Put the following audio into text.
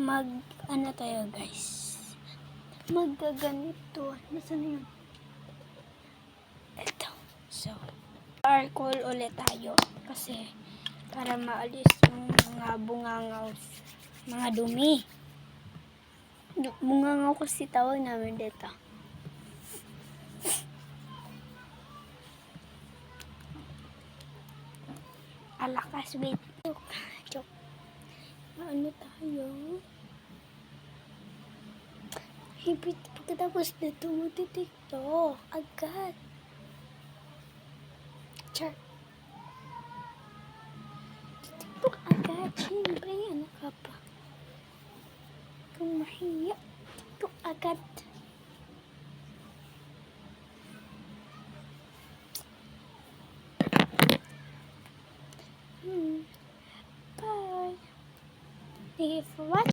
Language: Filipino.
ano tayo guys, maggaganito. Nasaan na yun? Ito. So, alcohol ulit tayo kasi para maalis yung mga bungangaw, mga dumi. Bungangaw kasi tawag namin dito. Alakas, wait. Joke. Ano tayo? Hibit, pagkatapos nito, magti-tiktok. Agad. Char. TikTok agad. Siyempre, ano ka pa? Kung mahiya, TikTok agad. Bye. Thank you for watching.